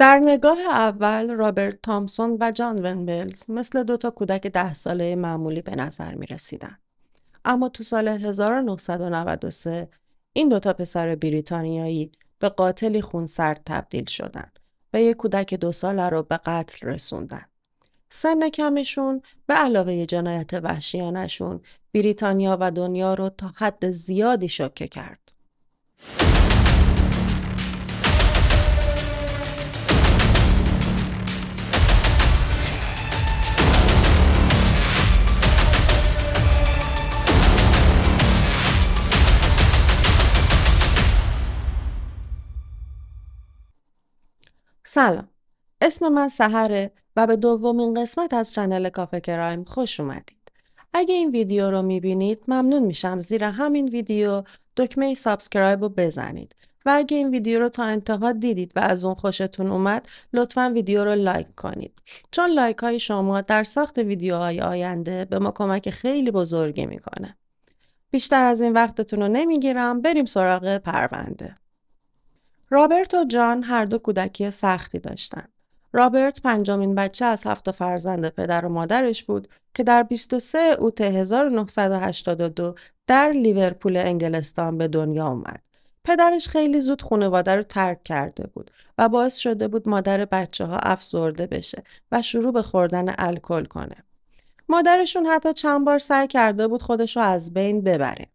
در نگاه اول رابرت تامسون و جان ونبلز مثل دوتا کودک 10 ساله معمولی به نظر می رسیدن. اما تو سال 1993 این دوتا پسر بریتانیایی به قاتلی خونسرد تبدیل شدن و یک کودک 2 ساله رو به قتل رسوندن. سن کمشون به علاوه جنایت وحشیانشون بریتانیا و دنیا رو تا حد زیادی شوکه کرد. سلام، اسم من سحره و به دومین قسمت از چنل کافه کرایم خوش اومدید. اگه این ویدیو رو میبینید ممنون میشم زیر همین ویدیو دکمه سابسکرایب رو بزنید و اگه این ویدیو رو تا انتها دیدید و از اون خوشتون اومد لطفاً ویدیو رو لایک کنید، چون لایک های شما در ساخت ویدیوهای آینده به ما کمک خیلی بزرگی میکنه. بیشتر از این وقتتون رو نمیگیرم، بریم سراغ پرونده. رابرت و جان هر دو کودکی سختی داشتند. رابرت پنجمین بچه از 7 فرزند پدر و مادرش بود که در 23 اوت 1982 در لیورپول انگلستان به دنیا آمد. پدرش خیلی زود خانواده رو ترک کرده بود و باعث شده بود مادر بچه‌ها افسرده بشه و شروع به خوردن الکل کنه. مادرشون حتی چند بار سعی کرده بود خودش رو از بین ببره.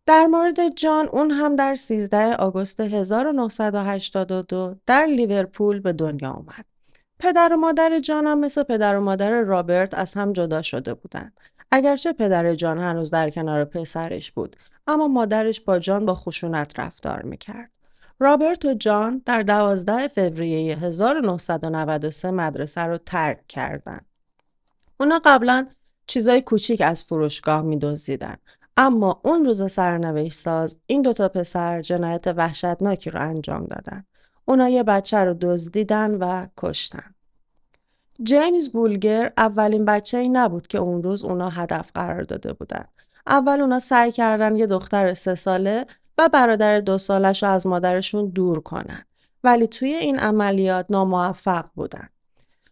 در مورد جان، اون هم در 13 آگوست 1982 در لیورپول به دنیا آمد. پدر و مادر جان هم مثل پدر و مادر رابرت از هم جدا شده بودند. اگرچه پدر جان هنوز در کنار پسرش بود، اما مادرش با جان با خشونت رفتار میکرد. رابرت و جان در 12 فوریه 1993 مدرسه رو ترک کردند. اونا قبلا چیزای کوچیک از فروشگاه می‌دزدیدن. اما اون روز سرنوشت ساز این دوتا پسر جنایت وحشتناکی رو انجام دادن. اونا یه بچه رو دزدیدن و کشتن. جیمز بولگر اولین بچه‌ای نبود که اون روز اونا هدف قرار داده بودن. اول اونا سعی کردن یه دختر 3 ساله و برادر 2 سالش رو از مادرشون دور کنن. ولی توی این عملیات ناموفق بودن.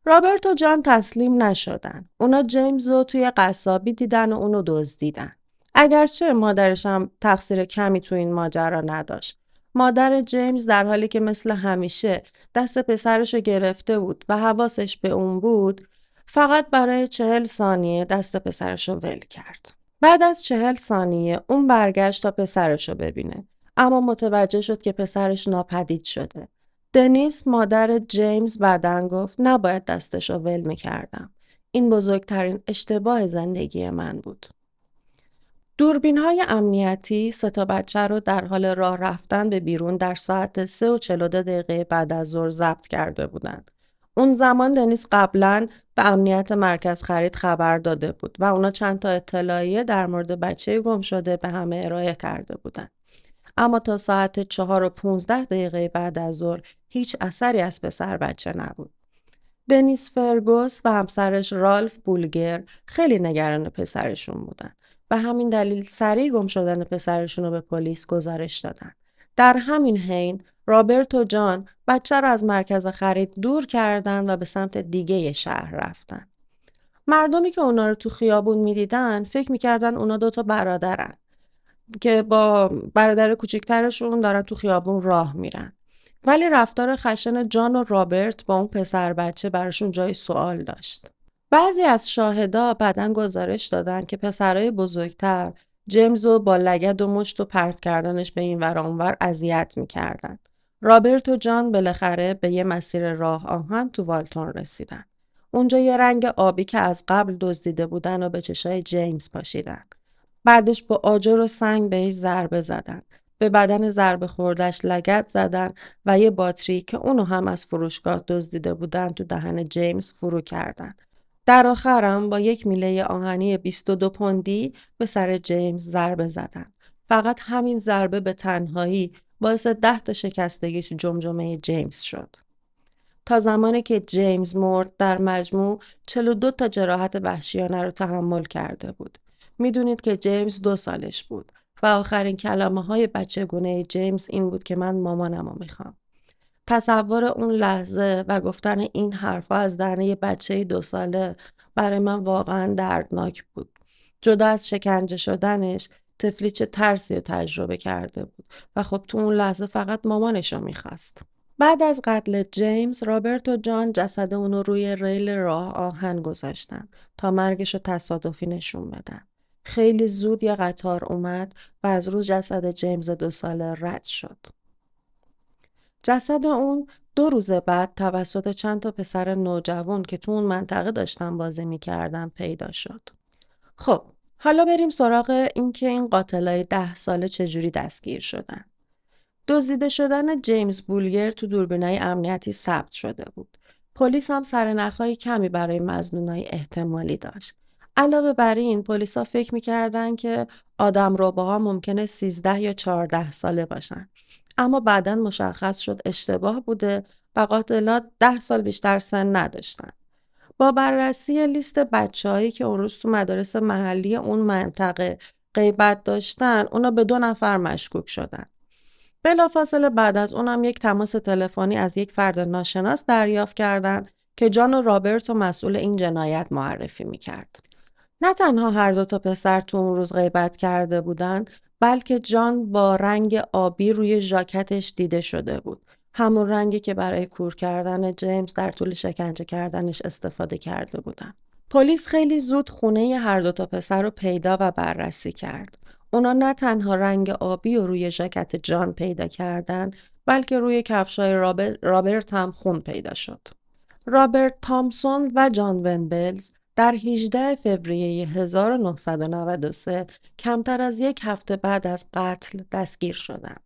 رابرت و جان تسلیم نشدن. اونا جیمز رو توی قصابی دیدن و اونو دزدیدن. اگرچه مادرش هم تقصیر کمی تو این ماجرا نداشت. مادر جیمز در حالی که مثل همیشه دست پسرش رو گرفته بود و حواسش به اون بود، فقط برای 40 ثانیه دست پسرش رو ول کرد. بعد از 40 ثانیه اون برگشت تا پسرش رو ببینه. اما متوجه شد که پسرش ناپدید شده. دنیس مادر جیمز بعداً گفت نباید دستش رو ول می‌کردم. این بزرگترین اشتباه زندگی من بود. دوربین‌های امنیتی 3 بچه رو در حال راه رفتن به بیرون در ساعت 3:42 بعد از ظهر ضبط کرده بودند. اون زمان دنیس قبلاً به امنیت مرکز خرید خبر داده بود و اونا چند تا اطلاعیه در مورد بچه گم شده به همه ارائه کرده بودند. اما تا ساعت 4:15 بعد از ظهر هیچ اثری از پسر بچه نبود. دنیس فرگوس و همسرش رالف بولگر خیلی نگران پسرشون بودن و همین دلیل سریع گم شدن پسرشون رو به پلیس گزارش دادن. در همین حین رابرت و جان بچه رو از مرکز خرید دور کردن و به سمت دیگه شهر رفتن. مردمی که اونا رو تو خیابون میدیدن فکر میکردن اونا دوتا برادرن که با برادر کوچیکترشون دارن تو خیابون راه میرن. ولی رفتار خشن جان و رابرت با اون پسر بچه براشون جای سوال داشت. بعضی از شاهدا بعداً گزارش دادن که پسرای بزرگتر جیمز رو با لگد و مشت و پرت کردنش به این ور اون ور اذیت میکردن. رابرت و جان بالاخره به یه مسیر راه آهن تو والتون رسیدن. اونجا یه رنگ آبی که از قبل دزدیده بودن و به چشای جیمز پاشیدن. بعدش با آجر و سنگ بهش ضربه زدن. به بدن ضربه خوردش لگد زدن و یه باتری که اونو هم از فروشگاه دزدیده بودن تو دهن جیمز فرو کردن. در آخرم با یک میله آهنی 22 پوندی به سر جیمز ضربه زدن. فقط همین ضربه به تنهایی باعث 10 تا شکستگی تو جمجمه جیمز شد. تا زمانی که جیمز مرد در مجموع 42 تا جراحت وحشیانه رو تحمل کرده بود. میدونید که جیمز 2 سالش بود و آخرین کلمه های بچگونه جیمز این بود که من مامانمو میخوام. تصور اون لحظه و گفتن این حرفا از دهنه یه بچه 2 ساله برای من واقعا دردناک بود. جدا از شکنجه شدنش، طفلی چه ترسی رو تجربه کرده بود و خب تو اون لحظه فقط مامانش رو میخواست. بعد از قتل جیمز، رابرت و جان جسد اونو روی ریل راه آهن گذاشتن تا مرگش رو تصادفی نشون بدن. خیلی زود یه قطار اومد و از روز جسد جیمز 2 ساله رد شد. جسد اون 2 روز بعد توسط چند تا پسر نوجوان که تو اون منطقه داشتن بازی میکردن پیدا شد. خب حالا بریم سراغ اینکه این قاتلای 10 ساله چجوری دستگیر شدن. دزدیده شدن جیمز بولگر تو دوربینای امنیتی ثبت شده بود. پلیس هم سرنخهای کمی برای مظنونای احتمالی داشت. علاوه بر این، پلیسا فکر میکردن که آدمرباها ممکنه 13 یا 14 ساله باشن. اما بعداً مشخص شد اشتباه بوده و قاتلات 10 سال بیشتر سن نداشتن. با بررسی لیست بچه‌هایی که اون روز تو مدارس محلی اون منطقه غیبت داشتن، اونا به 2 نفر مشکوک شدن. بلافاصله بعد از اونم یک تماس تلفنی از یک فرد ناشناس دریافت کردند که جان و رابرت رو مسئول این جنایت معرفی میکرد. نه تنها هر 2 تا پسر تو اون روز غیبت کرده بودن، بلکه جان با رنگ آبی روی ژاکتش دیده شده بود. همون رنگی که برای کور کردن جیمز در طول شکنجه کردنش استفاده کرده بودن. پلیس خیلی زود خونه هر 2 تا پسر رو پیدا و بررسی کرد. اونا نه تنها رنگ آبی رو روی ژاکت جان پیدا کردن، بلکه روی کفشای رابرت هم خون پیدا شد. رابرت تامسون و جان ونبلز در 18 فوریه 1993 کمتر از 1 هفته بعد از قتل دستگیر شدند.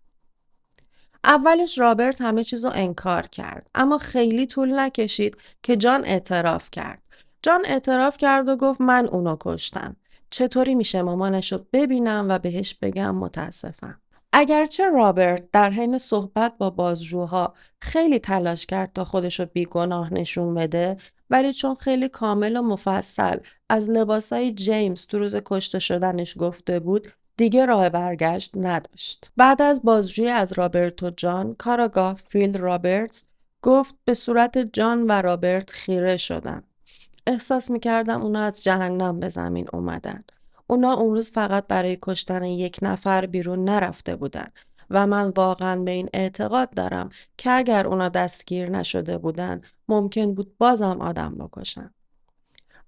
اولش رابرت همه چیزو انکار کرد، اما خیلی طول نکشید که جان اعتراف کرد. جان اعتراف کرد و گفت من اونو کشتم. چطوری میشه مامانشو ببینم و بهش بگم متاسفم؟ اگرچه رابرت در حین صحبت با بازجوها خیلی تلاش کرد تا خودشو بیگناه نشون بده، ولی چون خیلی کامل و مفصل از لباسای جیمز تو روز کشته شدنش گفته بود، دیگه راه برگشت نداشت. بعد از بازجویی از رابرت و جان، کاراگاه فیل رابرتس گفت به صورت جان و رابرت خیره شدم. احساس میکردم اونا از جهنم به زمین اومدن. اونا اون روز فقط برای کشتن 1 نفر بیرون نرفته بودن و من واقعا به این اعتقاد دارم که اگر اونا دستگیر نشده بودن ممکن بود بازم آدم بکشن.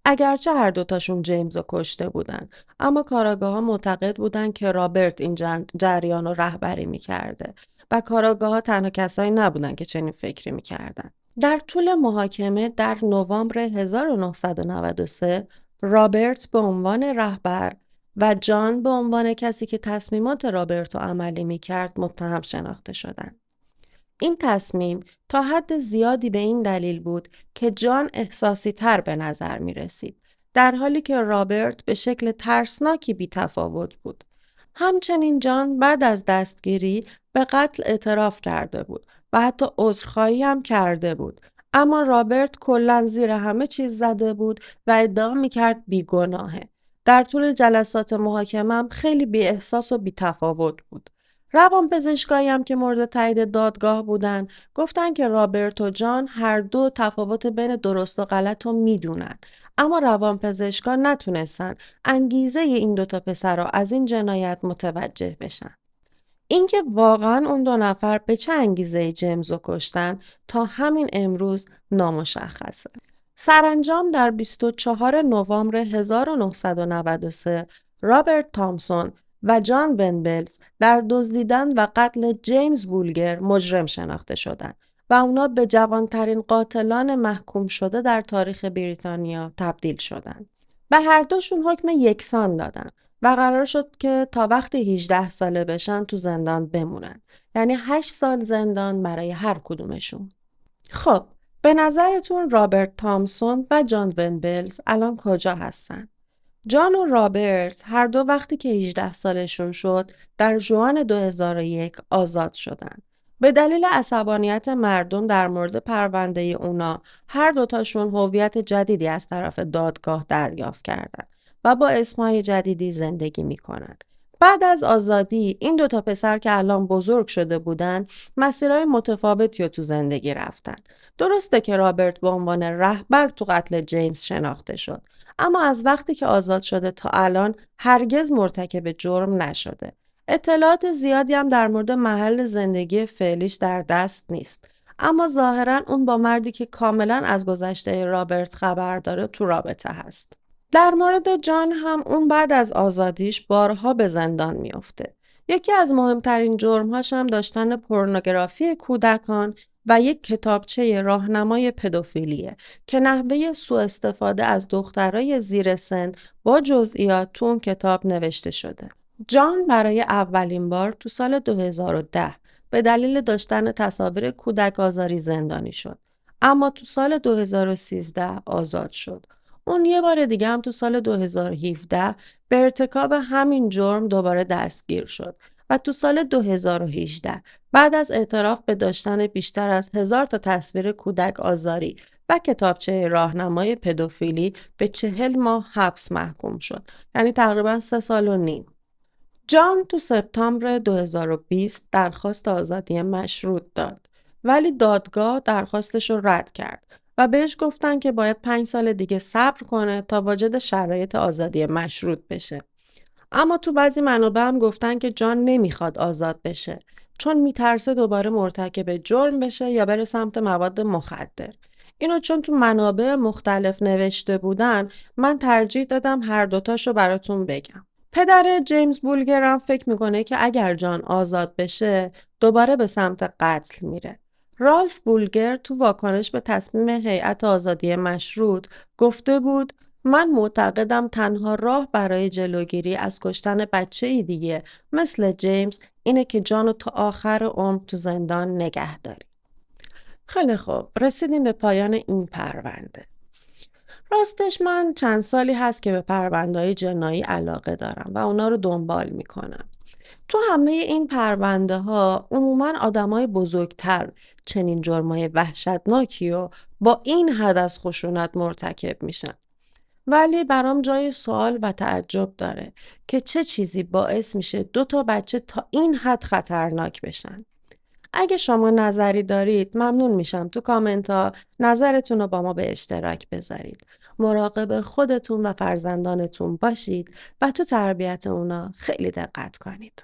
اگرچه هر 2 تاشون جیمز رو کشته بودن، اما کاراگاه‌ها معتقد بودن که رابرت این جریان رو رهبری میکرده و کاراگاه‌ها تنها کسایی نبودن که چنین فکری میکردن. در طول محاکمه در نوامبر 1993 رابرت به عنوان رهبر و جان به عنوان کسی که تصمیمات رابرت رو عملی میکرد متهم شناخته شدند. این تصمیم تا حد زیادی به این دلیل بود که جان احساسی تر به نظر می رسید، در حالی که رابرت به شکل ترسناکی بی تفاوت بود. همچنین جان بعد از دستگیری به قتل اعتراف کرده بود و حتی عذرخواهی هم کرده بود. اما رابرت کلاً زیر همه چیز زده بود و ادعا می کرد بیگناهه. در طول جلسات محاکمه هم خیلی بی احساس و بی تفاوت بود. روانپزشکایی هم که مورد تایید دادگاه بودن گفتن که رابرت و جان هر 2 تفاوت بین درست و غلط رو میدونن، اما روانپزشکا نتونستن انگیزه این 2 تا پسر رو از این جنایت متوجه بشن. اینکه واقعا اون 2 نفر به چه انگیزه جیمز رو کشتن تا همین امروز نامشخصه. سرانجام در 24 نوامبر 1993 رابرت تامسون و جان ونبلز در دزدیدن و قتل جیمز بولگر مجرم شناخته شدند و اونا به جوانترین قاتلان محکوم شده در تاریخ بریتانیا تبدیل شدند. به هر دوشون حکم یکسان دادن و قرار شد که تا وقتی 18 ساله بشن تو زندان بمونن. یعنی 8 سال زندان برای هر کدومشون. خب به نظرتون رابرت تامسون و جان ونبلز الان کجا هستن؟ جان و رابرت هر 2 وقتی که 18 سالشون شد در ژوئن 2001 آزاد شدند. به دلیل عصبانیت مردم در مورد پرونده اونا هر 2 تاشون هویت جدیدی از طرف دادگاه دریافت کردند و با اسمهای جدیدی زندگی میکنن بعد از آزادی این دوتا پسر که الان بزرگ شده بودن مسیرهای متفاوتی رو تو زندگی رفتن. درسته که رابرت به عنوان رهبر تو قتل جیمز شناخته شد، اما از وقتی که آزاد شده تا الان هرگز مرتکب جرم نشده. اطلاعات زیادی هم در مورد محل زندگی فعلیش در دست نیست، اما ظاهراً اون با مردی که کاملاً از گذشته رابرت خبر داره تو رابطه هست. در مورد جان هم اون بعد از آزادیش بارها به زندان میافته. یکی از مهمترین جرمهاش هم داشتن پورنوگرافی کودکان و یک کتابچه راهنمای پدوفیلیه که نحوه سوء استفاده از دخترای زیر سن با جزئیات تو اون کتاب نوشته شده. جان برای اولین بار تو سال 2010 به دلیل داشتن تصاویر کودک آزاری زندانی شد، اما تو سال 2013 آزاد شد. اون یه بار دیگه هم تو سال 2017 به ارتکاب همین جرم دوباره دستگیر شد و تو سال 2018 بعد از اعتراف به داشتن بیشتر از 1000 تا تصویر کودک آزاری و کتابچه راهنمای پدوفیلی به 40 ماه حبس محکوم شد. یعنی تقریبا 3 سال و نیم. جان تو سپتامبر 2020 درخواست آزادی مشروط داد، ولی دادگاه درخواستش رو رد کرد و بهش گفتن که باید 5 سال دیگه صبر کنه تا واجد شرایط آزادی مشروط بشه. اما تو بعضی منابع هم گفتن که جان نمیخواد آزاد بشه چون میترسه دوباره مرتکب جرم بشه یا بره سمت مواد مخدر. اینو چون تو منابع مختلف نوشته بودن، من ترجیح دادم هر دوتاشو براتون بگم. پدر جیمز بولگر هم فکر میکنه که اگر جان آزاد بشه دوباره به سمت قتل میره. رالف بولگر تو واکنش به تصمیم هیئت آزادی مشروط گفته بود: من معتقدم تنها راه برای جلوگیری از کشتن بچه‌ای دیگه مثل جیمز اینه که جانو تا آخر عمر تو زندان نگه داری. خیلی خوب، رسیدیم به پایان این پرونده. راستش من چند سالی هست که به پرونده‌های جنایی علاقه دارم و اونا رو دنبال میکنم. تو همه این پرونده ها عموماً آدمای بزرگتر چنین جرمای وحشتناکی و با این حد از خشونت مرتکب میشن. ولی برام جای سوال و تعجب داره که چه چیزی باعث میشه 2 تا بچه تا این حد خطرناک بشن. اگه شما نظری دارید ممنون میشم تو کامنت ها نظرتون رو با ما به اشتراک بذارید. مراقب خودتون و فرزندانتون باشید و تو تربیت اونا خیلی دقت کنید.